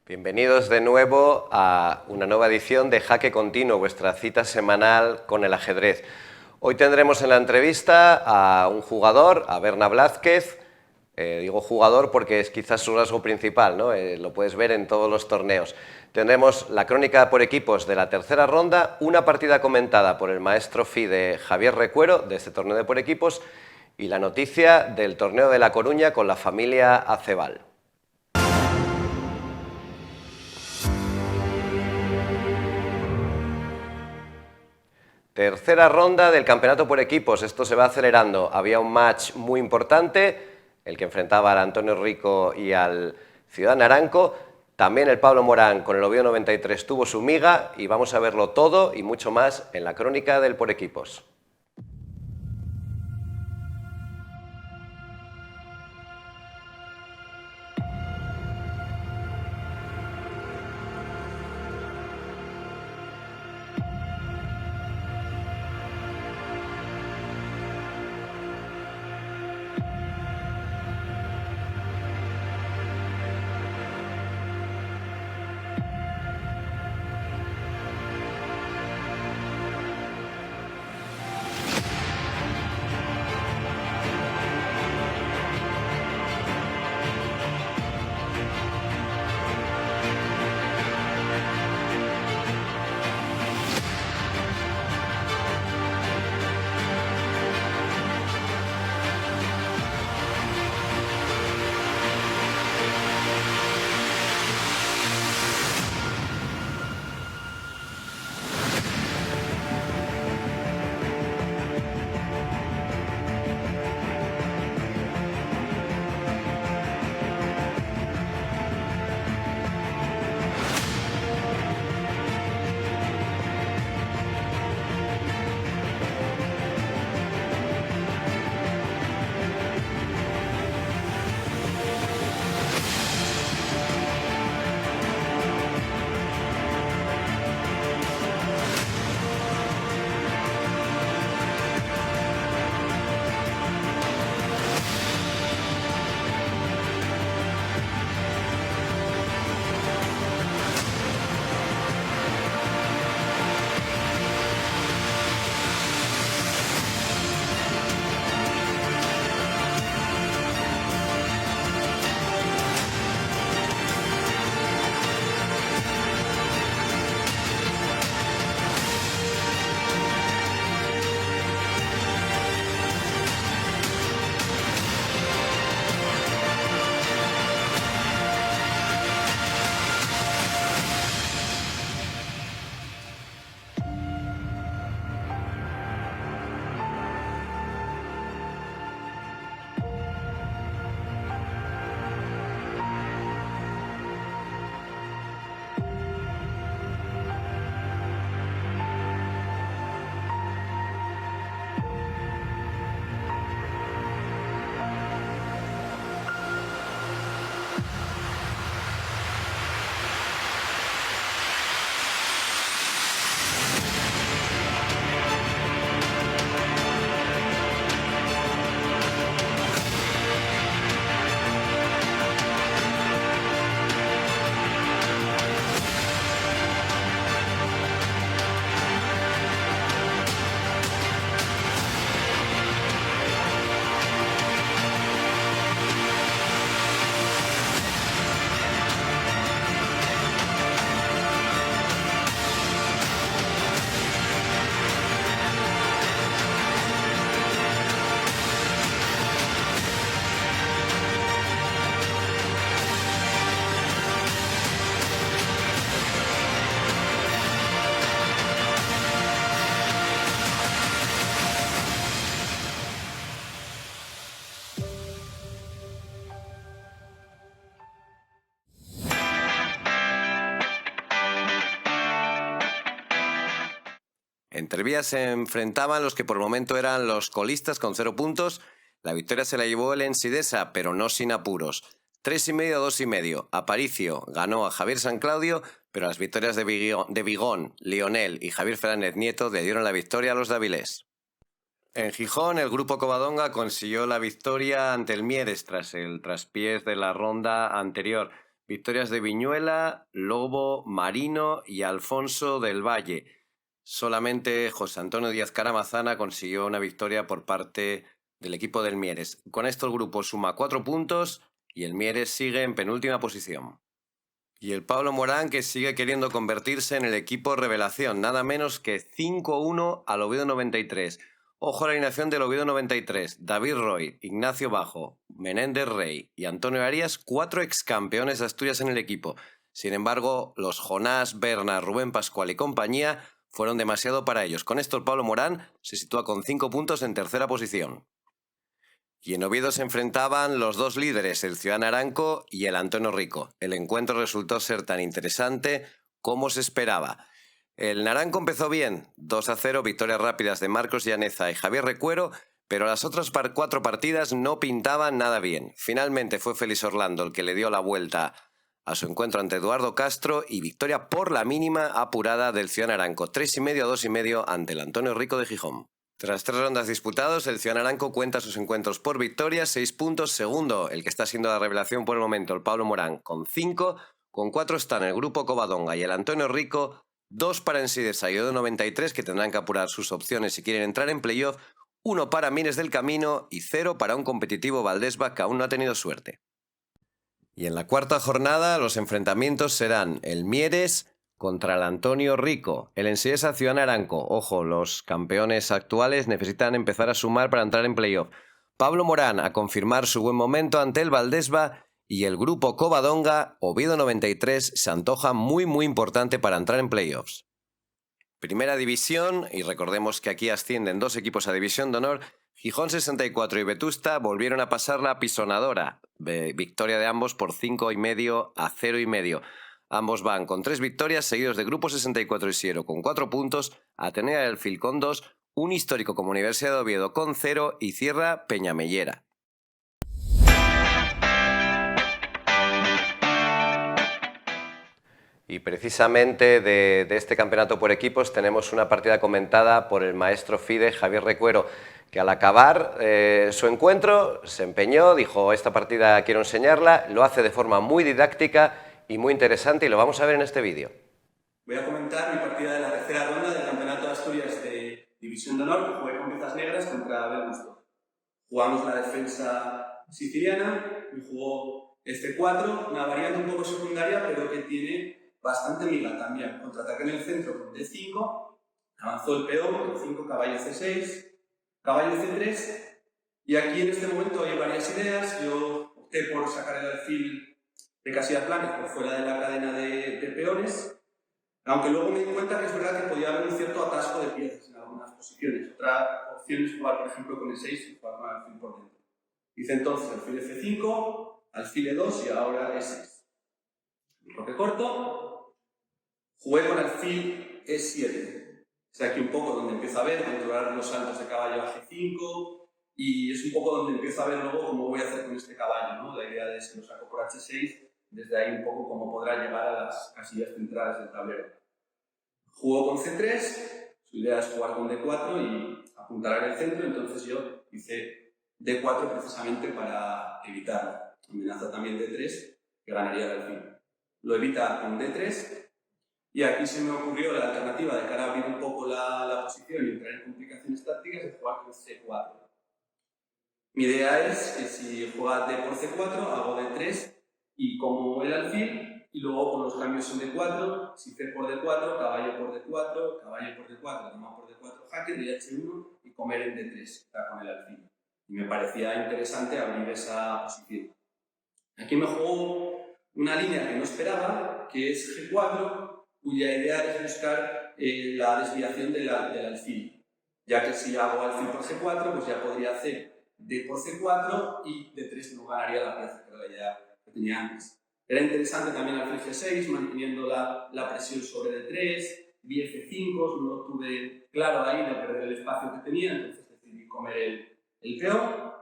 Bienvenidos de nuevo a una nueva edición de Jaque Continuo, vuestra cita semanal con el ajedrez. Hoy tendremos en la entrevista a un jugador, a Berna Blázquez. Digo jugador porque es quizás su rasgo principal, ¿no? Lo puedes ver en todos los torneos. Tendremos la crónica por equipos de la tercera ronda, una partida comentada por el maestro FIDE Javier Recuero de este torneo de por equipos y la noticia del torneo de La Coruña con la familia Acebal. Tercera ronda del campeonato por equipos, esto se va acelerando. Había un match muy importante, el que enfrentaba al Antonio Rico y al Ciudad Naranco. También el Pablo Morán con el Oviedo 93 tuvo su miga y vamos a verlo todo y mucho más en la crónica del por equipos. Entre vías se enfrentaban los que por el momento eran los colistas con 0 puntos. La victoria se la llevó el Ensidesa, pero no sin apuros. 3,5 a 2,5. Aparicio ganó a Javier San Claudio, pero las victorias de Vigón, Lionel y Javier Fernández Nieto le dieron la victoria a los de Avilés. En Gijón, el grupo Covadonga consiguió la victoria ante el Mieres tras el traspiés de la ronda anterior. victorias de Viñuela, Lobo, Marino y Alfonso del Valle. Solamente José Antonio Díaz Caramazana consiguió una victoria por parte del equipo del Mieres. Con esto el grupo suma 4 puntos y el Mieres sigue en penúltima posición. Y el Pablo Morán, que sigue queriendo convertirse en el equipo revelación, nada menos que 5-1 al Oviedo 93. Ojo a la alineación del Oviedo 93. David Roy, Ignacio Bajo, Menéndez Rey y Antonio Arias, 4 excampeones de Asturias en el equipo. Sin embargo, los Jonás, Berna, Rubén Pascual y compañía fueron demasiado para ellos. Con esto el Pablo Morán se sitúa con 5 puntos en tercera posición. Y en Oviedo se enfrentaban los dos líderes, el Ciudad Naranco y el Antonio Rico. El encuentro resultó ser tan interesante como se esperaba. El Naranco empezó bien, 2-0, victorias rápidas de Marcos Llaneza y Javier Recuero, pero las otras 4 partidas no pintaban nada bien. Finalmente fue Félix Orlando el que le dio la vuelta a su encuentro ante Eduardo Castro y victoria por la mínima apurada del Ciudad Naranco, 3,5 a 2,5 ante el Antonio Rico de Gijón. Tras 3 rondas disputados, el Ciudad Naranco cuenta sus encuentros por victoria, 6 puntos. Segundo, el que está siendo la revelación por el momento, el Pablo Morán, con 5. Con 4 están el Grupo Covadonga y el Antonio Rico. 2 para Ensidesa y Oviedo 93, que tendrán que apurar sus opciones si quieren entrar en playoff. 1 para Mieres del Camino y 0 para un competitivo Valdesba que aún no ha tenido suerte. Y en la cuarta jornada los enfrentamientos serán el Mieres contra el Antonio Rico, el Ensidesa Ciudad Naranco. Ojo, los campeones actuales necesitan empezar a sumar para entrar en playoff. Pablo Morán a confirmar su buen momento ante el Valdesba y el Grupo Covadonga, Oviedo 93, se antoja muy importante para entrar en playoffs. Primera división, y recordemos que aquí ascienden 2 equipos a División de Honor. Gijón 64 y Vetusta volvieron a pasar la pisonadora. Victoria de ambos por 5,5 a 0,5. Ambos van con 3 victorias, seguidos de Grupo 64 y Siero con 4 puntos, Atenea del Fil con 2, un histórico como Universidad de Oviedo con 0 y cierra Peñamellera. Y precisamente de este campeonato por equipos tenemos una partida comentada por el maestro FIDE Javier Recuero, que al acabar su encuentro se empeñó, dijo: esta partida quiero enseñarla, lo hace de forma muy didáctica y muy interesante y lo vamos a ver en este vídeo. Voy a comentar mi partida de la tercera ronda del Campeonato de Asturias de División de Honor, que jugué con Piezas Negras contra Belgusto. Jugamos la defensa siciliana, me jugó F4, una variante un poco secundaria, pero que tiene bastante miga también. Contraataque en el centro con D5, avanzó el peón, D5, caballo C6, caballo C3, y aquí en este momento hay varias ideas. Yo opté por sacar el alfil de casillas blancas por fuera de la cadena de peones, aunque luego me di cuenta que es verdad que podía haber un cierto atasco de piezas en algunas posiciones. Otra opción es jugar, por ejemplo, con E6 y jugar con el alfil por dentro. Hice entonces alfil F5, alfil E2 y ahora E6. Roque corto, jugué con alfil E7. Es aquí un poco donde empiezo a ver, controlar los saltos de caballo a G5, y es un poco donde empiezo a ver luego cómo voy a hacer con este caballo, ¿no? La idea es que lo saco por H6, desde ahí un poco cómo podrá llegar a las casillas centrales del tablero. Jugó con C3, su idea es jugar con D4 y apuntar en el centro, entonces yo hice D4 precisamente para evitarlo. Amenaza también D3, que ganaría el alfil. Lo evita con D3, y aquí se me ocurrió la alternativa de cara a abrir un poco la posición y entrar en complicaciones tácticas, de jugar con C4. Mi idea es que si juega D por C4, hago D3 y como el alfil, y luego con los cambios en D4, si C por D4, caballo por D4, caballo por D4, dama por D4, jaque, de H1 y comer en D3, con el alfil. Y me parecía interesante abrir esa posición. Aquí me jugó una línea que no esperaba, que es G4, cuya idea es buscar la desviación del alfil, ya que si hago alfil por C4, pues ya podría hacer D por C4 y D3 no ganaría la pieza, que era la idea que tenía antes. Era interesante también alfil G6, manteniendo la presión sobre D3, vi F5, no tuve claro ahí de perder el espacio que tenía, entonces decidí comer el peón.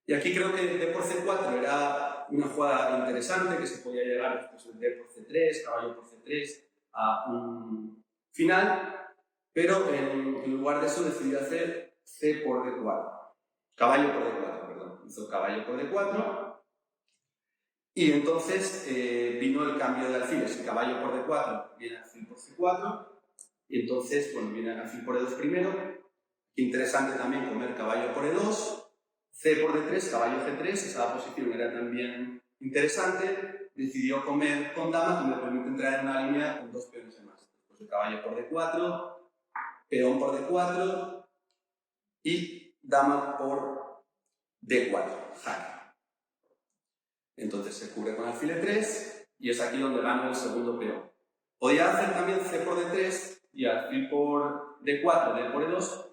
Y aquí creo que D por C4 era una jugada interesante, que se podía llegar después de D por C3, caballo por C3, a un final, pero en lugar de eso decidí hacer C por D4. Caballo por D4, perdón. Hizo caballo por D4. Y entonces vino el cambio de alfiles. El caballo por D4 viene alfil por C4. Y entonces, bueno, viene alfil por E2 primero. Interesante también comer caballo por E2. C por D3, caballo G3. Esa posición era también interesante. Decidió comer con dama, que me permite entrar en una línea con 2 peones de más. Después el caballo por D4, peón por D4 y dama por D4, jaque. Entonces se cubre con alfil E3 y es aquí donde gano el segundo peón. Podía hacer también C por D3 y alfil por D4, D por E2,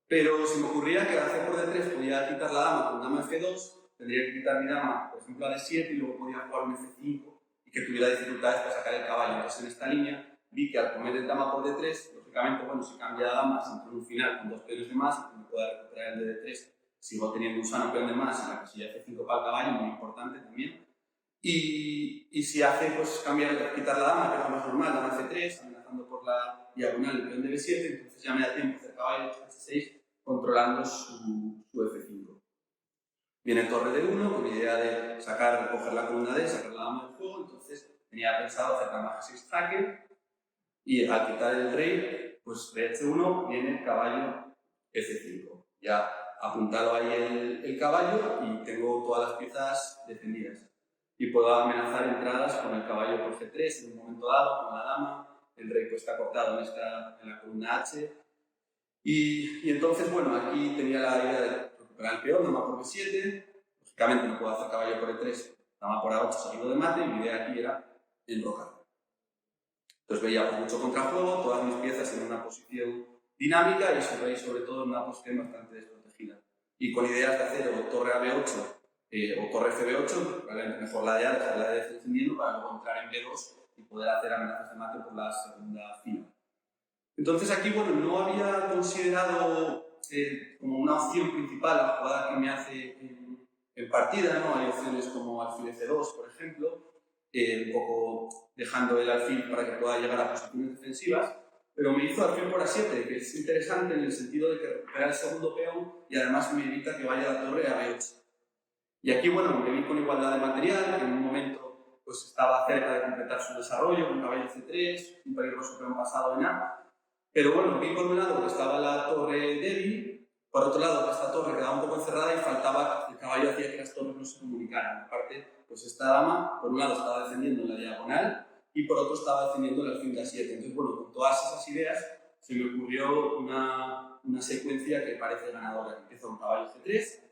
pero se me ocurría que a C por D3 podía quitar la dama con dama F2, tendría que quitar mi dama, por ejemplo, a D7 y luego podía jugar un F5 y que tuviera dificultades para sacar el caballo. Entonces en esta línea vi que al comer el dama por D3, lógicamente, bueno, si cambia la dama, si entro en un final con 2 peones de más, y me pueda recuperar el de D3, sigo teniendo un sano peón de más en la casilla F5 para el caballo, muy importante también. Y si hace, pues cambiar, quitar la dama, que es lo más normal, dama F3, amenazando por la diagonal el peón de B7, entonces ya me da tiempo hacer caballo H6 controlando su F5. Viene torre de 1 con idea de coger la columna D, sacar la dama del juego, entonces tenía pensado hacer dama G6 jaque y al quitar el rey, pues de H1 viene caballo F5. Ya apuntado ahí el caballo y tengo todas las piezas defendidas. Y puedo amenazar entradas con el caballo por G3 en un momento dado, con la dama, el rey pues está cortado en la columna H. Y entonces, bueno, aquí tenía la idea de recuperar el peón, dama por B7, lógicamente no puedo hacer caballo por E3, dama por A8 seguido de mate, y mi idea aquí era enrocar. Entonces veía pues, mucho contrajuego, todas mis piezas en una posición dinámica y su rey sobre todo en una posición bastante desprotegida. Y con ideas de hacer o torre a B8 o torre FB8, probablemente mejor la de A, dejar la de F defendiendo para luego entrar en B2 y poder hacer amenazas de mate por la segunda fila. Entonces aquí, bueno, no había considerado como una opción principal la jugada que me hace en partida, ¿no? Hay opciones como alfil F2, por ejemplo, un poco dejando el alfil para que pueda llegar a posiciones defensivas, pero me hizo alfil por A7, que es interesante en el sentido de que recupera el segundo peón y además me evita que vaya la torre a B8. Y aquí, bueno, me vi con igualdad de material, que en un momento pues, estaba cerca de completar su desarrollo, con caballo C3, un peligroso peón pasado en A. Pero bueno, vi por un lado que estaba la torre débil, por otro lado que esta torre quedaba un poco encerrada y faltaba, el caballo hacía que las torres no se comunicaran. Aparte, pues esta dama, por un lado estaba defendiendo en la diagonal y por otro estaba defendiendo el alfil de A7. Entonces, bueno, con todas esas ideas se me ocurrió una secuencia que parece ganadora. Empiezo con caballo C3.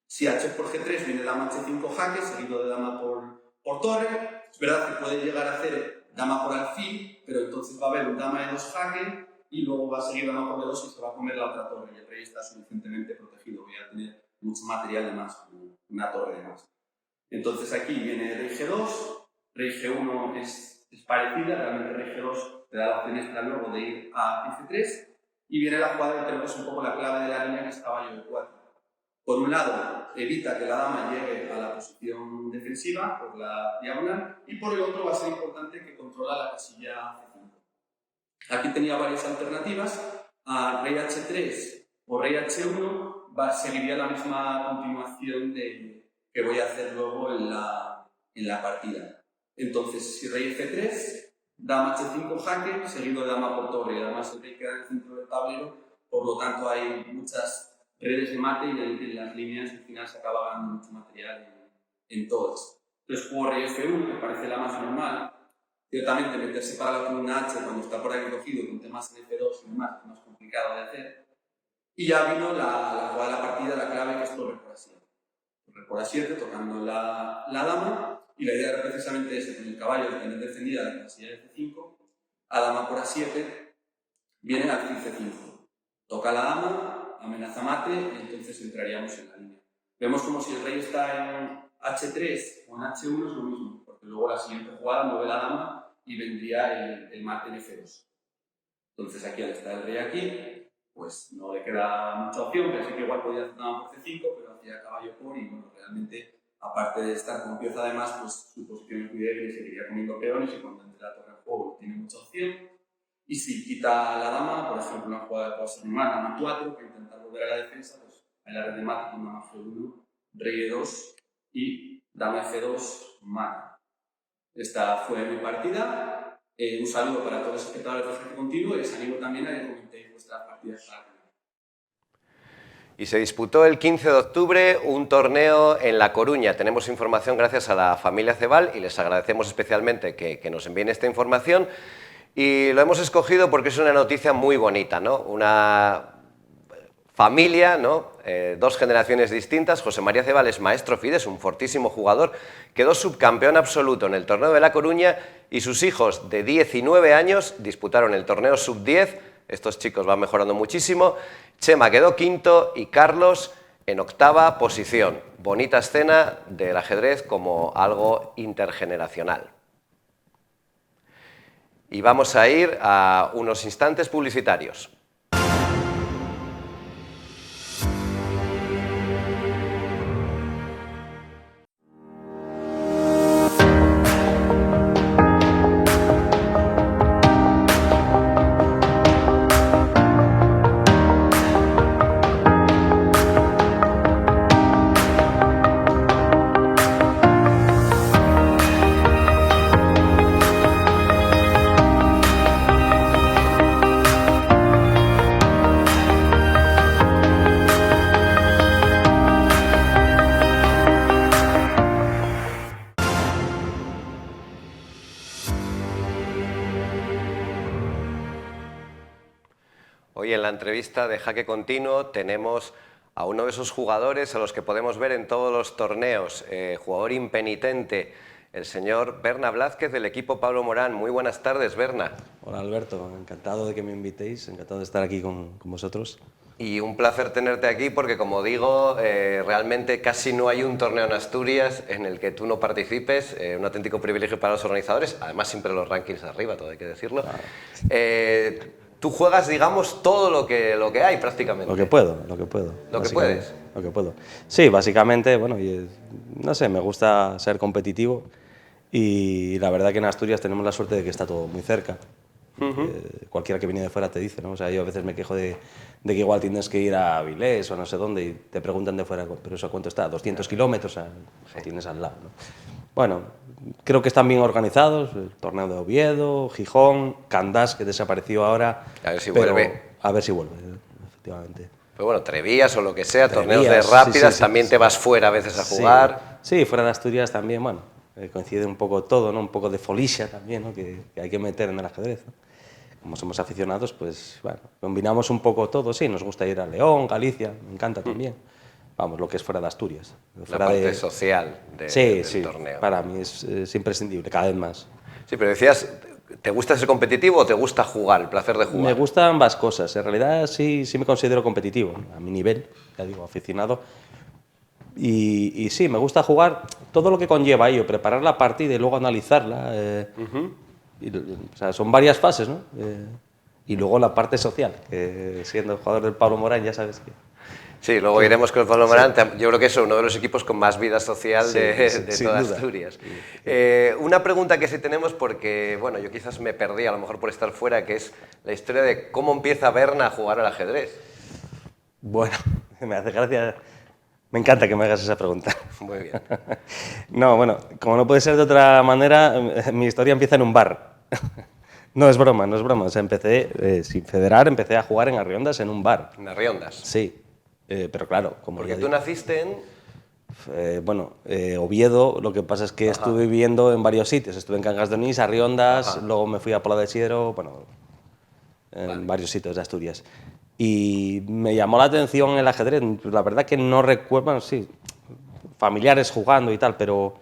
Si H por G3 viene dama H5 jaque, seguido de dama por torre. Es verdad que puede llegar a hacer dama por alfil, pero entonces va a haber un dama E2 jaque y luego va a seguir dama por E2 y se va a comer la otra torre. Y el rey está suficientemente protegido. Voy a tener mucho material de más, una torre de más. Entonces aquí viene rey G2, rey G1 es parecida, realmente rey G2 te da la opción extra luego de ir a F3 y viene la jugada que creo que es un poco la clave de la línea, que es caballo E4. Por un lado, evita que la dama llegue a la posición defensiva por la diagonal y por el otro va a ser importante que controla la casilla C5. Aquí tenía varias alternativas. A rey H3 o rey H1 seguiría la misma continuación que voy a hacer luego en la partida. Entonces, si rey F3, dama H5 jaque, seguido de dama por torre, y además el rey queda en el centro del tablero, por lo tanto hay muchas redes de mate y en las líneas al final se acaba ganando mucho material en todas. Entonces juego rey F1, que parece la más normal. Ciertamente meterse para la columna H cuando está por ahí cogido con temas en F2 y demás es más complicado de hacer. Y ya vino la jugada de la partida, la clave, que es torre por A7. Torre por A7 tocando la dama y la idea era precisamente esa, con el caballo de tener defendida la casilla de F5, a dama por A7 viene alfil C5. Toca la dama, amenaza mate y entonces entraríamos en la línea. Vemos como si el rey está en H3 o en H1 es lo mismo, porque luego la siguiente jugada mueve la dama y vendría el mate en F2. Entonces aquí al estar el rey aquí, pues no le queda mucha opción, pensé que igual podía hacer dama por C5, pero hacía caballo por y bueno, realmente, aparte de estar como pieza además, pues su posición es muy débil y seguiría comiendo peones y cuando entre la torre en juego no tiene mucha opción. Y si quita la dama, por ejemplo, una jugada que puede ser normal, dama 4, para intentar volver a la defensa, pues hay la red de mate con dama G1, rey E2 y dama F2, mata. Esta fue mi partida. Un saludo para todos los espectadores de Jaque Continuo y les animo también a que comentéis vuestras partidas para el canal. Y se disputó el 15 de octubre un torneo en La Coruña. Tenemos información gracias a la familia Cebal y les agradecemos especialmente que nos envíen esta información. Y lo hemos escogido porque es una noticia muy bonita, ¿no? Una familia, ¿no? Dos generaciones distintas. José María Cebal es maestro FIDE, un fortísimo jugador, quedó subcampeón absoluto en el torneo de La Coruña y sus hijos de 19 años disputaron el torneo sub-10. Estos chicos van mejorando muchísimo. Chema quedó quinto y Carlos en octava posición. Bonita escena del ajedrez como algo intergeneracional. Y vamos a ir a unos instantes publicitarios. Hoy en la entrevista de Jaque Continuo tenemos a uno de esos jugadores a los que podemos ver en todos los torneos, jugador impenitente, el señor Berna Blázquez del equipo Pablo Morán. Muy buenas tardes, Berna. Hola Alberto, encantado de que me invitéis, encantado de estar aquí con vosotros. Y un placer tenerte aquí porque, como digo, realmente casi no hay un torneo en Asturias en el que tú no participes, un auténtico privilegio para los organizadores, además siempre los rankings arriba, todo hay que decirlo. Claro. Tú juegas, digamos, todo lo que hay prácticamente. Lo que puedo. ¿Lo que puedes? Lo que puedo. Sí, básicamente, bueno, no sé, me gusta ser competitivo y la verdad que en Asturias tenemos la suerte de que está todo muy cerca. Cualquiera que viene de fuera te dice, ¿no? O sea, yo a veces me quejo de que igual tienes que ir a Avilés o no sé dónde y te preguntan de fuera, ¿pero eso a cuánto está? 200 kilómetros, o sea, sí. Tienes al lado, ¿no? Bueno, creo que están bien organizados, el torneo de Oviedo, Gijón, Candás, que desapareció ahora. A ver si vuelve. A ver si vuelve, efectivamente. Pero bueno, Trevías o lo que sea, torneos de rápidas, sí, también te vas fuera a veces a jugar. Sí, fuera de Asturias también, bueno, coincide un poco todo, ¿no? Un poco de folicia también, ¿no? que hay que meter en el ajedrez, ¿no? Como somos aficionados, pues bueno, combinamos un poco todo, sí, nos gusta ir a León, Galicia, me encanta también. Vamos, lo que es fuera de Asturias. Fuera la parte social del torneo. Para mí es imprescindible, cada vez más. Sí, pero decías, ¿te gusta ser competitivo o te gusta jugar, el placer de jugar? Me gustan ambas cosas, en realidad sí me considero competitivo, a mi nivel, ya digo, aficionado. Y sí, me gusta jugar todo lo que conlleva ello, preparar la partida y luego analizarla. O sea, son varias fases, ¿no? Y luego la parte social, que siendo jugador del Pablo Morán ya sabes que... Sí, luego iremos con el Pablo Morán. Sí. Yo creo que es uno de los equipos con más vida social de toda Asturias. Una pregunta que sí tenemos, porque bueno, yo quizás me perdí a lo mejor por estar fuera, que es la historia de cómo empieza Berna a jugar al ajedrez. Bueno, me hace gracia, me encanta que me hagas esa pregunta. Muy bien. No, bueno, como no puede ser de otra manera, mi historia empieza en un bar. No es broma, no es broma. O sea, empecé, sin federar, empecé a jugar en Arriondas en un bar. ¿En Arriondas? Sí. Pero claro, como porque tú naciste en... Oviedo, lo que pasa es que estuve viviendo en varios sitios. Estuve en Cangas de Onís, Arriondas, luego me fui a Pola de Siero, bueno, en varios sitios de Asturias. Y me llamó la atención el ajedrez. La verdad que no recuerdo, bueno, sí, familiares jugando y tal, pero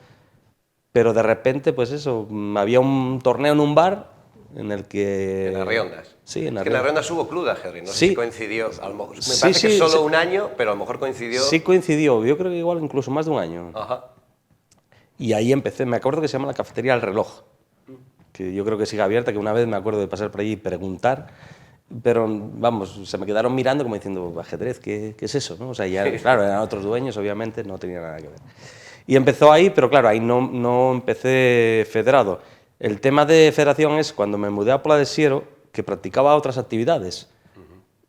de repente, pues eso, había un torneo en un bar en el que... ¿En Arriondas? Sí, en Arriondas. Es que en Arriondas hubo club de ajedrez, no sé si coincidió, a lo mejor, me parece que solo un año, pero a lo mejor coincidió... Sí coincidió, yo creo que igual incluso más de un año. Ajá. Y ahí empecé, me acuerdo que se llama la Cafetería El Reloj, que yo creo que sigue abierta, que una vez me acuerdo de pasar por allí y preguntar, pero vamos, se me quedaron mirando como diciendo, ajedrez, ¿qué es eso? ¿No? O sea, ya, claro, eran otros dueños, obviamente, no tenía nada que ver. Y empezó ahí, pero claro, ahí no empecé federado. El tema de federación es cuando me mudé a Pola de Siero, que practicaba otras actividades.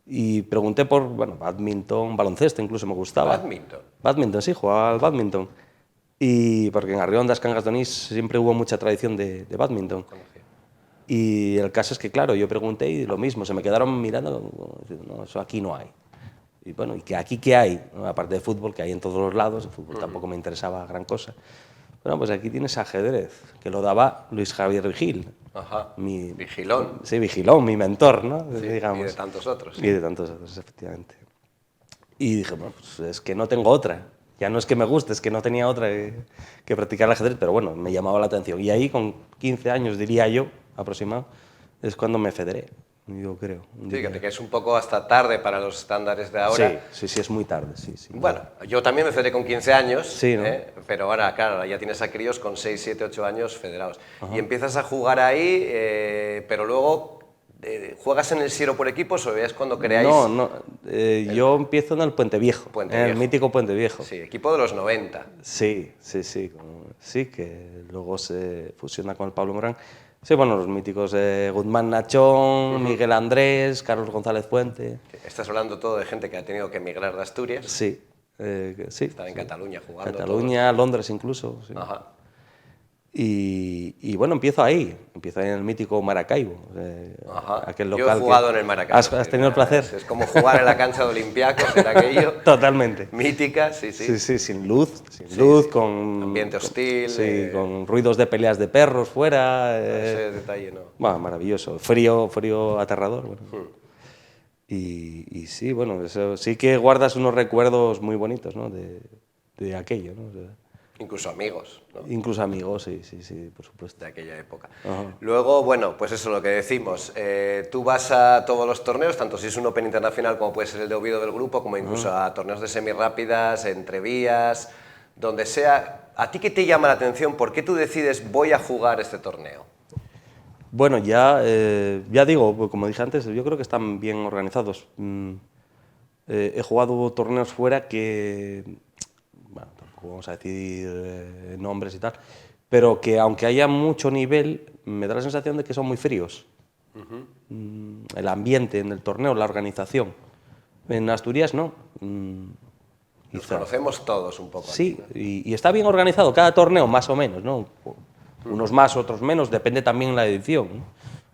Y pregunté por, bueno, bádminton, baloncesto incluso me gustaba. ¿Bádminton? Bádminton, sí, jugaba al bádminton. Y porque en Arriondas, Cangas de Onís, siempre hubo mucha tradición de bádminton. Y el caso es que, claro, yo pregunté y lo mismo, se me quedaron mirando, como diciendo, no, eso aquí no hay. Y bueno, ¿y que aquí qué hay? ¿No? Aparte de fútbol, que hay en todos los lados, el fútbol tampoco me interesaba gran cosa. Bueno, pues aquí tienes ajedrez, que lo daba Luis Javier Vigil. Ajá, Mi, Vigilón. Sí, Vigilón, mi mentor, ¿no? Sí, Digamos. y de tantos otros. Y de tantos otros, efectivamente. Y dije, bueno, pues es que no tengo otra. Ya no es que me guste, es que no tenía otra que practicar el ajedrez, pero bueno, me llamaba la atención. Y ahí, con 15 años, diría yo, aproximado, es cuando me federé, yo creo. Sí, que es un poco hasta tarde para los estándares de ahora. Sí, es muy tarde, sí. Bueno, yo también me federé con 15 años, Sí, ¿no? pero ahora, claro, ya tienes a críos con 6, 7, 8 años federados. Y empiezas a jugar ahí, pero luego, ¿juegas en el Siero por equipos o es cuando creáis? No, yo empiezo en el Puente Viejo, Puente en el Viejo. mítico Puente Viejo. Sí, equipo de los 90. Sí, que luego se fusiona con el Pablo Morán. Sí, bueno, los míticos Guzmán Nachón, Miguel Andrés, Carlos González Puente. Estás hablando todo de gente que ha tenido que emigrar de Asturias. Sí, sí. Están en Cataluña jugando. Cataluña, Londres incluso. Sí. Ajá. Y bueno, empiezo ahí en el mítico Maracaibo. Ajá. Aquel Yo local he jugado en el Maracaibo. ¿Has tenido el placer? Es como jugar en la cancha de Olympiacos, era aquello. Totalmente. Mítica, sí. Sí, sin luz, con... Ambiente hostil. Sí, con ruidos de peleas de perros fuera. Ese detalle no. Bueno, maravilloso. Frío aterrador. Bueno. Y sí, bueno, eso, sí que guardas unos recuerdos muy bonitos, ¿no? de aquello, ¿no? O sea, Incluso amigos, ¿no? incluso amigos, sí, por supuesto. De aquella época. Ajá. Luego, bueno, pues eso, lo que decimos. Tú vas a todos los torneos, tanto si es un Open internacional como puede ser el de Oviedo del grupo, como incluso a torneos de semirápidas, entrevías, donde sea. ¿A ti qué te llama la atención? ¿Por qué tú decides voy a jugar este torneo? Bueno, ya digo, como dije antes, yo creo que están bien organizados. He jugado torneos fuera que, bueno, tampoco vamos a decir nombres y tal, pero que aunque haya mucho nivel, me da la sensación de que son muy fríos. El ambiente en el torneo, la organización. En Asturias no. Nos conocemos todos un poco. Sí, aquí, ¿no? y está bien organizado cada torneo, más o menos, ¿no? Unos más, otros menos, depende también la edición, ¿no?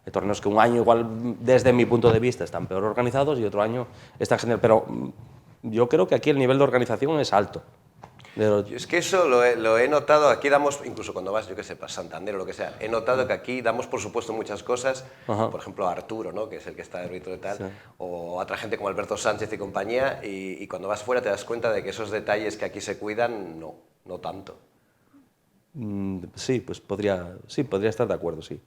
Hay torneos que un año igual, desde mi punto de vista, están peor organizados y otro año están genial, pero yo creo que aquí el nivel de organización es alto. Es que eso lo he notado, aquí damos, incluso cuando vas, yo qué sé, para Santander o lo que sea, he notado que aquí damos por supuesto muchas cosas, por ejemplo a Arturo, ¿no? Que es el que está de árbitro y tal, sí. O a otra gente como Alberto Sánchez y compañía, y cuando vas fuera te das cuenta de que esos detalles que aquí se cuidan, no tanto. Sí, pues podría estar de acuerdo, sí,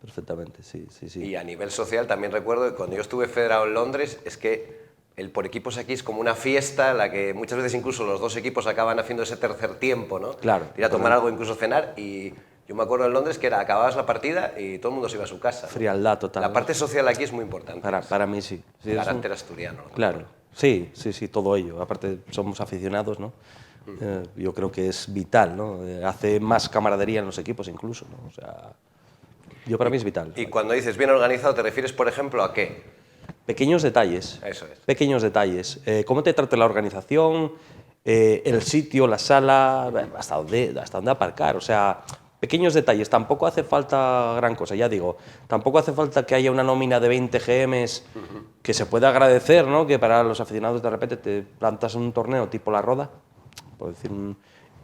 perfectamente, sí. Y a nivel social también recuerdo que cuando yo estuve federado en Londres, es que el por equipos aquí es como una fiesta en la que muchas veces incluso los dos equipos acaban haciendo ese tercer tiempo, ¿no? Claro. Ir a tomar algo, incluso cenar, y yo me acuerdo en Londres que acababas la partida y todo el mundo se iba a su casa, ¿no? Frialdad total. La parte social aquí es muy importante. Para mí sí. El carácter asturiano, ¿no? Claro, sí, todo ello. Aparte somos aficionados, ¿no? Yo creo que es vital, ¿no? Hace más camaradería en los equipos incluso, ¿no? O sea, para mí es vital. Y cuando dices bien organizado, ¿te refieres, por ejemplo, a qué? Pequeños detalles. Eso es. Pequeños detalles. ¿Cómo te trata la organización? El sitio, la sala, hasta dónde aparcar. O sea, pequeños detalles. Tampoco hace falta gran cosa, ya digo. Tampoco hace falta que haya una nómina de 20 GMs que se pueda agradecer, ¿no? Que para los aficionados de repente te plantas un torneo tipo La Roda, por decir,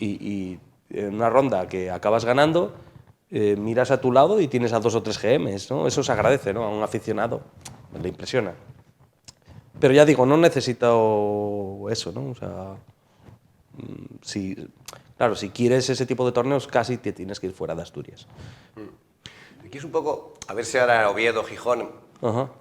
y en una ronda que acabas ganando, miras a tu lado y tienes a 2 o 3 GMs, ¿no? Eso se agradece, ¿no? A un aficionado le impresiona. Pero ya digo, no necesito eso, ¿no? O sea, claro, si quieres ese tipo de torneos, casi te tienes que ir fuera de Asturias. Aquí es un poco, a ver si ahora Oviedo, Gijón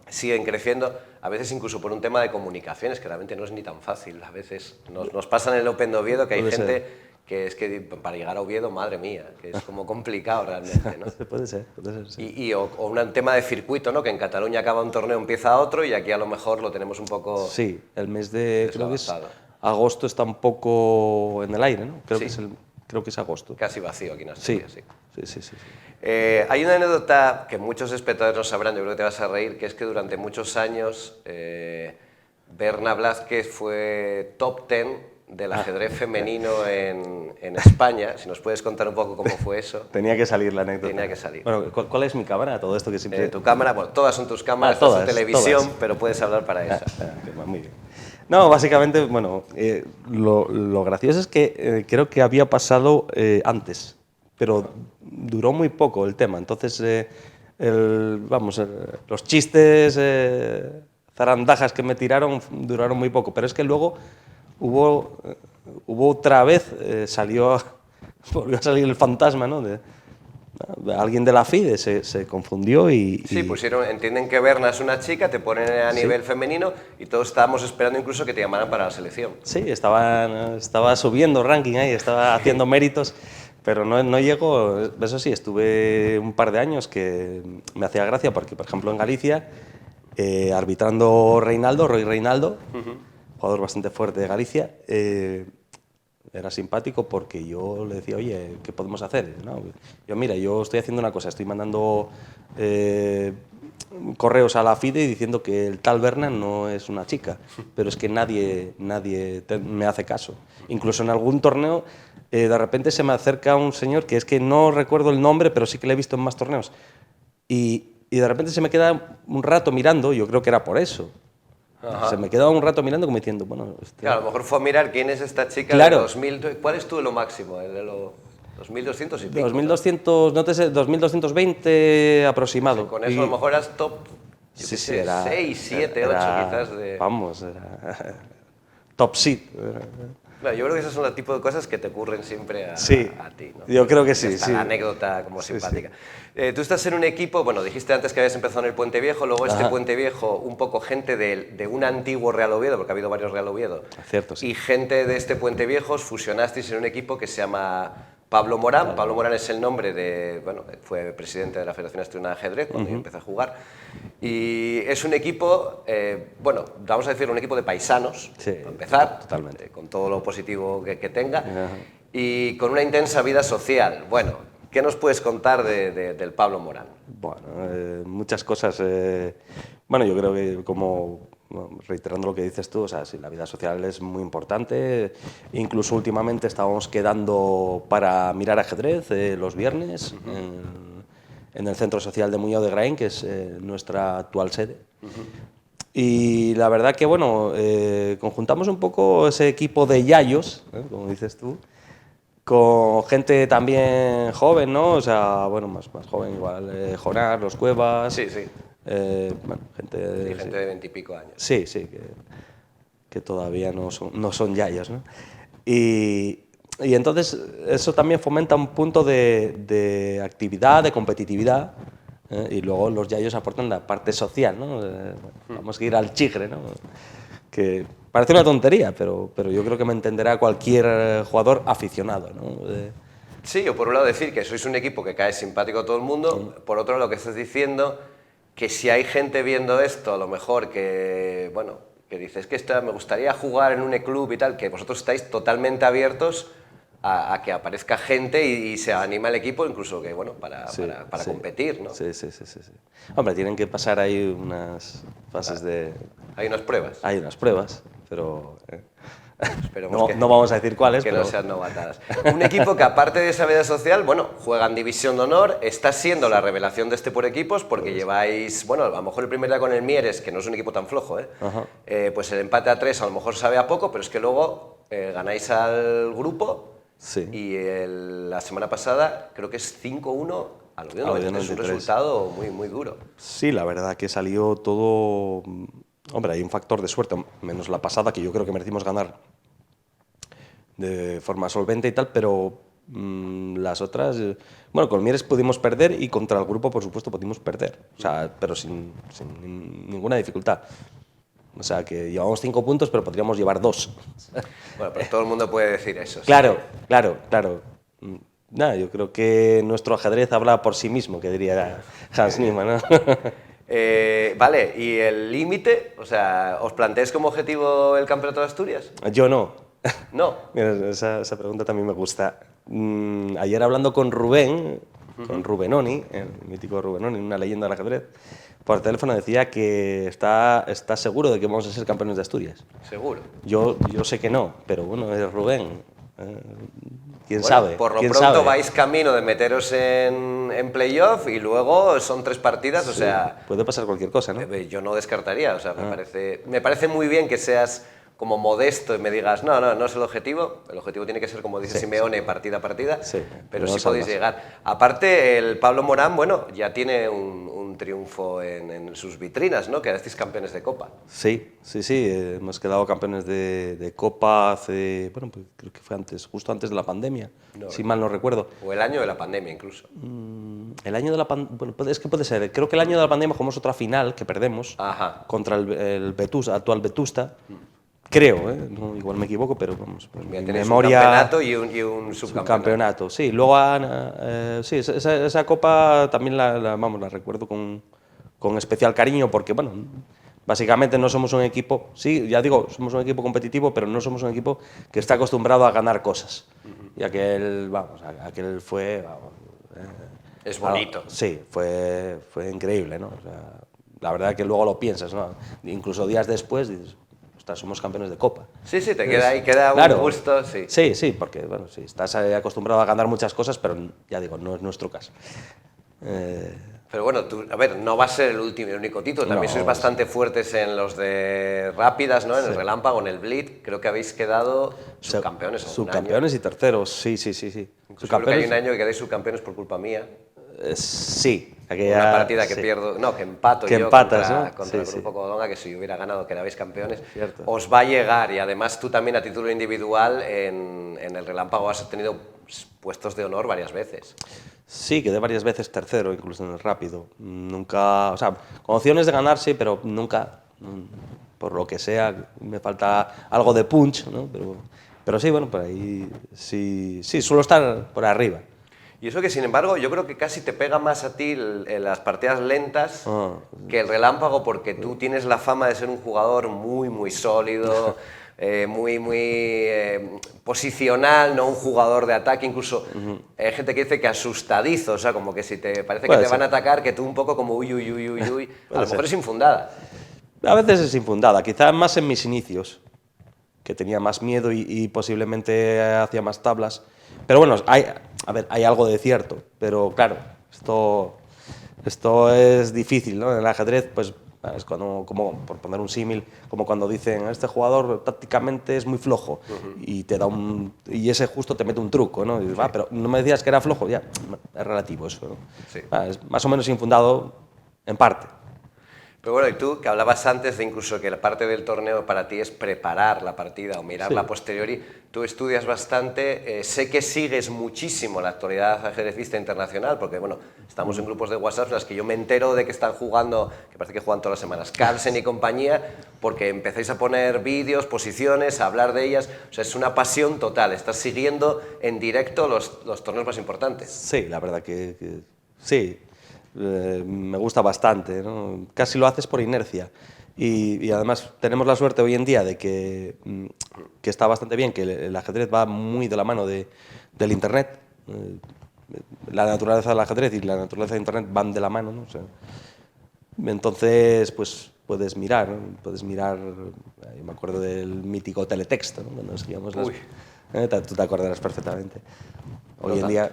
siguen creciendo, a veces incluso por un tema de comunicaciones, que realmente no es ni tan fácil. A veces nos pasa en el Open de Oviedo que hay gente que es que para llegar a Oviedo, madre mía, que es como complicado realmente, ¿no? Puede ser, sí. O un tema de circuito, ¿no? Que en Cataluña acaba un torneo, empieza otro, y aquí a lo mejor lo tenemos un poco... Sí, el mes de, creo que es agosto, está un poco en el aire, ¿no? Creo que es agosto. Casi vacío aquí en Asturias, sí. Sí. Hay una anécdota que muchos espectadores no sabrán, yo creo que te vas a reír, que es que durante muchos años Berna Blázquez fue top 10 del ajedrez femenino en España. Si nos puedes contar un poco cómo fue eso. Tenía que salir la anécdota. Tenía que salir. Bueno, ¿cuál es mi cámara? Todo esto que siempre... Tu cámara, bueno, todas son tus cámaras, todas, todas, televisión, todas. pero puedes hablar para esa. Muy bien. No, básicamente, bueno, lo gracioso es que creo que había pasado antes, pero duró muy poco el tema. Entonces, los chistes, zarandajas que me tiraron duraron muy poco, pero es que luego hubo otra vez, volvió a salir el fantasma, ¿no? Alguien de la FIDE se confundió y... Sí, entienden que Berna es una chica, te ponen a nivel femenino y todos estábamos esperando incluso que te llamaran para la selección. Sí, estaba subiendo ranking ahí, estaba haciendo méritos, pero no llegó. Eso sí, estuve un par de años que me hacía gracia porque, por ejemplo, en Galicia, arbitrando Roy Reinaldo, jugador bastante fuerte de Galicia, era simpático porque yo le decía, oye, ¿qué podemos hacer? ¿No? Yo estoy haciendo una cosa, estoy mandando correos a la FIDE diciendo que el tal Berna no es una chica, pero es que nadie me hace caso. Incluso en algún torneo, de repente se me acerca un señor que es que no recuerdo el nombre, pero sí que le he visto en más torneos. Y de repente se me queda un rato mirando, yo creo que era por eso. Ajá. Se me quedaba un rato mirando como diciendo, bueno... Claro, a lo mejor fue a mirar quién es esta chica claro. de 2000... ¿Cuál es lo máximo? ¿El de los 2200 y pico? 2200, no te sé, 2220 aproximado. Sí, con eso a lo mejor eras top... Sí, era... 6, 7, 8 quizás de... Vamos, era... top seed. Claro, yo creo que esos son el tipo de cosas que te ocurren siempre a ti, ¿no? Yo creo que sí. La anécdota como simpática. Sí. Tú estás en un equipo, bueno, dijiste antes que habías empezado en el Puente Viejo, luego este Puente Viejo, un poco gente de un antiguo Real Oviedo, porque ha habido varios Real Oviedo, cierto, sí. Y gente de este Puente Viejo os fusionasteis en un equipo que se llama Pablo Morán. Pablo Morán es el nombre de, bueno, fue presidente de la Federación Asturiana de Ajedrez cuando yo empecé a jugar. Y es un equipo, bueno, vamos a decir un equipo de paisanos, para empezar, totalmente. Con todo lo positivo que tenga, y con una intensa vida social. Bueno, ¿qué nos puedes contar del Pablo Morán? Bueno, muchas cosas. Bueno, yo creo que como... reiterando lo que dices tú, o sea, sí, la vida social es muy importante. Incluso últimamente estábamos quedando para mirar ajedrez los viernes en el Centro Social de Muñoz de Graín, que es nuestra actual sede. Y la verdad que, bueno, conjuntamos un poco ese equipo de yayos, como dices tú, con gente también joven, ¿no? O sea, bueno, más joven igual, Jonar, Los Cuevas... Sí, sí. Bueno, gente de 20 y pico años. Sí, que todavía no son yayos, ¿no? Y entonces eso también fomenta un punto de actividad, de competitividad, y luego los yayos aportan la parte social, ¿no? Vamos a ir al chigre, ¿no? Que parece una tontería, pero yo creo que me entenderá cualquier jugador aficionado, ¿no? Sí, yo por un lado decir que sois un equipo que cae simpático a todo el mundo, por otro lo que estás diciendo, que si hay gente viendo esto, a lo mejor que, bueno, que dices que me gustaría jugar en un club y tal, que vosotros estáis totalmente abiertos a que aparezca gente y se anima el equipo, incluso que, bueno, para competir, ¿no? Sí. Hombre, tienen que pasar ahí unas fases de... Hay unas pruebas. Hay unas pruebas, pero... No vamos a decir cuáles, que pero... no sean novatadas. Un equipo que, aparte de esa vida social, bueno, juega en División de Honor, está siendo la revelación de este por equipos, porque lleváis, bueno, a lo mejor el primer día con el Mieres, que no es un equipo tan flojo, pues el empate a 3 a lo mejor sabe a poco, pero es que luego ganáis al grupo y la semana pasada creo que es 5-1 al Oviedo. Es un resultado muy, muy duro. Sí, la verdad que salió todo... Hombre, hay un factor de suerte, menos la pasada, que yo creo que merecimos ganar de forma solvente y tal, pero las otras... Bueno, con Mieres pudimos perder y contra el grupo, por supuesto, pudimos perder, o sea, pero sin ninguna dificultad. O sea, que llevamos 5 puntos, pero podríamos llevar 2. Bueno, pero todo el mundo puede decir eso. Claro. Nada, yo creo que nuestro ajedrez habla por sí mismo, que diría Hans Niemann, ¿no? Vale, ¿y el límite? O sea, ¿os planteáis como objetivo el Campeonato de Asturias? Yo no. ¿No? Mira, esa pregunta también me gusta. Ayer hablando con Rubén, con Rubenoni, el mítico Rubenoni, una leyenda del ajedrez, por teléfono decía que está seguro de que vamos a ser campeones de Asturias. Seguro. Yo sé que no, pero bueno, es Rubén. ¿Quién Bueno, sabe? por lo ¿Quién pronto sabe? vais camino de meteros en playoff y luego son 3 partidas, o Sí, sea, puede pasar cualquier cosa, ¿no? yo no descartaría, o sea, me parece muy bien que seas como modesto y me digas, no es el objetivo tiene que ser, como dice Sí, Simeone, partida a partida, Sí, pero no sí sale podéis más. llegar. Aparte, el Pablo Morán, bueno, ya tiene un triunfo en sus vitrinas, ¿no? Quedasteis campeones de Copa. Sí, hemos quedado campeones de Copa hace, bueno, pues creo que fue justo antes de la pandemia, si mal no recuerdo. O el año de la pandemia, incluso. El año de la pandemia, bueno, es que puede ser, creo que el año de la pandemia jugamos otra final que perdemos Ajá. contra el Vetusta, actual Vetusta, creo, ¿eh? No, igual me equivoco, pero vamos, pues Mira, mi tenéis memoria... un campeonato y un subcampeonato. Subcampeonato, sí. Luego, sí, esa copa también la recuerdo con especial cariño porque, bueno, básicamente no somos un equipo, sí, ya digo, somos un equipo competitivo, pero no somos un equipo que está acostumbrado a ganar cosas. Y aquel fue... vamos, Es bonito. sí, fue increíble, ¿no? O sea, la verdad que luego lo piensas, ¿no? Incluso días después dices, ostras, somos campeones de Copa. Sí, te queda ahí, queda Claro. un gusto, sí. Sí, porque, bueno, sí, estás acostumbrado a ganar muchas cosas, pero ya digo, no es nuestro caso. Pero bueno, tú, a ver, no va a ser el único título, también No, sois bastante fuertes en los de rápidas, ¿no? En el Sí. relámpago, en el blitz, creo que habéis quedado subcampeones algún Subcampeones año. y terceros, sí. Incluso creo que hay un año que quedáis subcampeones por culpa mía. Sí. Una partida que sí. pierdo, no, que empato Que yo empatas, contra, ¿no? contra el Sí, Grupo sí. Covadonga, que si hubiera ganado quedabais campeones. Cierto. Os va a llegar, y además tú también a título individual en el relámpago has tenido puestos de honor varias veces. Sí, quedé varias veces tercero, incluso en el rápido. Nunca, o sea, con opciones de ganar sí, pero nunca, por lo que sea, me falta algo de punch, ¿no? Pero sí, bueno, por ahí sí suelo estar por arriba. Y eso que, sin embargo, yo creo que casi te pega más a ti las partidas lentas que el relámpago, porque tú tienes la fama de ser un jugador muy sólido, muy posicional, no un jugador de ataque. Incluso hay gente que dice que asustadizo, o sea, como que si te parece que Puede te van a ser. atacar, que tú un poco como uy. A lo Puede mejor ser. es infundada. A veces es infundada, quizás más en mis inicios, que tenía más miedo y posiblemente hacía más tablas. Pero bueno, hay algo de cierto, pero claro, esto es difícil, ¿no? En el ajedrez, pues es como por poner un símil, como cuando dicen, este jugador tácticamente es muy flojo y y ese justo te mete un truco, ¿no? Y dices, pero no me decías que era flojo, ya, es relativo eso, ¿no? Sí. Es más o menos infundado en parte. Pero bueno, y tú, que hablabas antes de incluso que la parte del torneo para ti es preparar la partida o mirarla a posteriori, tú estudias bastante, sé que sigues muchísimo la actualidad ajedrecista internacional, porque bueno, estamos en grupos de WhatsApp en las que yo me entero de que están jugando, que parece que juegan todas las semanas, Carlsen y compañía, porque empezáis a poner vídeos, posiciones, a hablar de ellas, o sea, es una pasión total, estás siguiendo en directo los torneos más importantes. Sí, la verdad que sí. Me gusta bastante, ¿no? Casi lo haces por inercia. Y además tenemos la suerte hoy en día de que está bastante bien, que el ajedrez va muy de la mano del Internet. La naturaleza del ajedrez y la naturaleza de Internet van de la mano, ¿no? O sea, entonces, pues puedes mirar, ¿no? Puedes mirar, yo me acuerdo del mítico teletexto, ¿no? Cuando seguíamos las... Uy. Tú te acordarás perfectamente. Hoy No en tanto. día...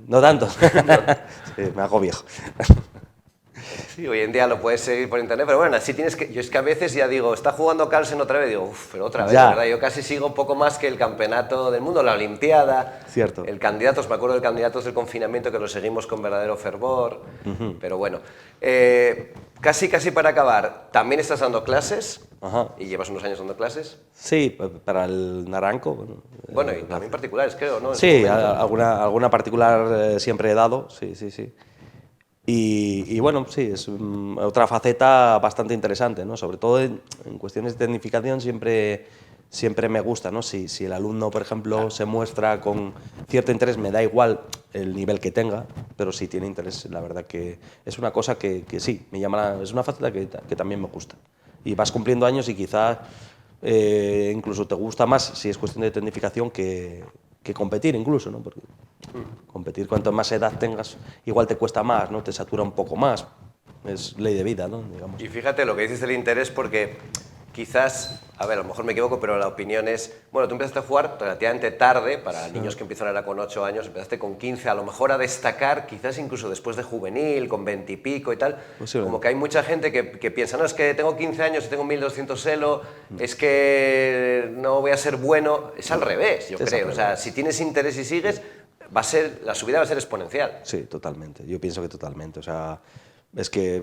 No tanto. Sí, me hago viejo. Sí, hoy en día lo puedes seguir por internet, pero bueno, así tienes que... Yo es que a veces ya digo, está jugando Carlsen otra vez, digo, uff, pero otra vez, Ya. ¿verdad? Yo casi sigo un poco más que el campeonato del mundo, la Olimpiada. Cierto. El Candidatos, me acuerdo del Candidatos del confinamiento, que lo seguimos con verdadero fervor. Pero bueno, casi para acabar, ¿también estás dando clases? Ajá. ¿Y llevas unos años dando clases? Sí, para el Naranco. Bueno, y también particulares, creo, ¿no? En su Sí, momento. alguna particular siempre he dado, sí. Y bueno, sí, es otra faceta bastante interesante, ¿no? Sobre todo en cuestiones de tecnificación siempre me gusta, ¿no? Si el alumno, por ejemplo, se muestra con cierto interés, me da igual el nivel que tenga, pero si tiene interés, la verdad que es una cosa que sí, es una faceta que también me gusta. Y vas cumpliendo años y quizás incluso te gusta más si es cuestión de tecnificación que competir incluso, ¿no? Porque competir cuanto más edad tengas, igual te cuesta más, ¿no? Te satura un poco más. es ley de vida, ¿no? Digamos. Y fíjate lo que dices del interés, porque quizás, a ver, a lo mejor me equivoco, pero la opinión es, bueno, tú empezaste a jugar relativamente tarde, para niños que empiezan ahora con 8 años, empezaste con 15, a lo mejor a destacar, quizás incluso después de juvenil, con 20 y pico y tal, como que hay mucha gente que piensa, no, es que tengo 15 años y tengo 1200 elo, es que no voy a ser bueno, es al revés, yo creo, o sea, si tienes interés y sigues, la subida va a ser exponencial. Sí, totalmente, yo pienso que totalmente, o sea, es que,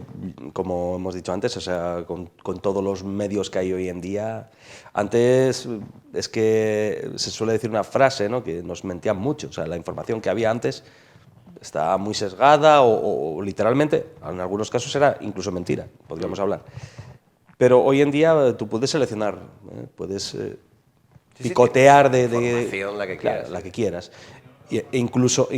como hemos dicho antes, o sea, con todos los medios que hay hoy en día, antes es que se suele decir una frase, ¿no?, que nos mentían mucho, o sea, la información que había antes está muy sesgada o literalmente, en algunos casos era incluso mentira, podríamos hablar. Pero hoy en día tú puedes seleccionar, puedes picotear de información, la que quieras. Claro, la que quieras. E incluso,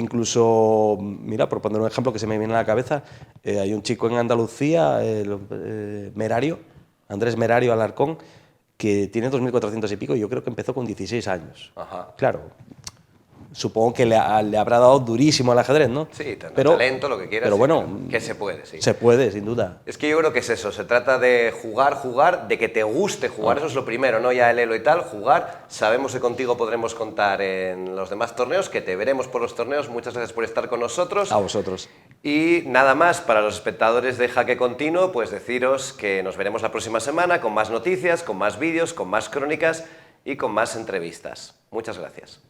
mira, por poner un ejemplo que se me viene a la cabeza, hay un chico en Andalucía, Merario, Andrés Merario Alarcón, que tiene 2.400 y pico y yo creo que empezó con 16 años. Ajá. Claro, supongo que le habrá dado durísimo al ajedrez, ¿no? Sí, talento, lo que quieras. Pero bueno, que se puede, sí. Se puede, sin duda. Es que yo creo que es eso, se trata de jugar, de que te guste jugar, eso es lo primero, no ya el elo y tal, jugar. Sabemos que contigo podremos contar en los demás torneos, que te veremos por los torneos. Muchas gracias por estar con nosotros. A vosotros. Y nada más, para los espectadores de Jaque Continuo, pues deciros que nos veremos la próxima semana con más noticias, con más vídeos, con más crónicas y con más entrevistas. Muchas gracias.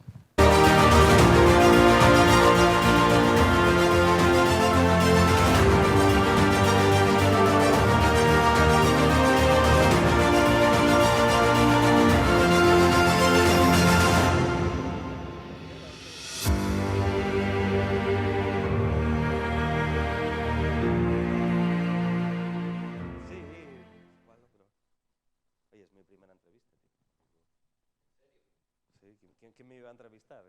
Oye, es mi primera entrevista, tío. ¿Quién me iba a entrevistar?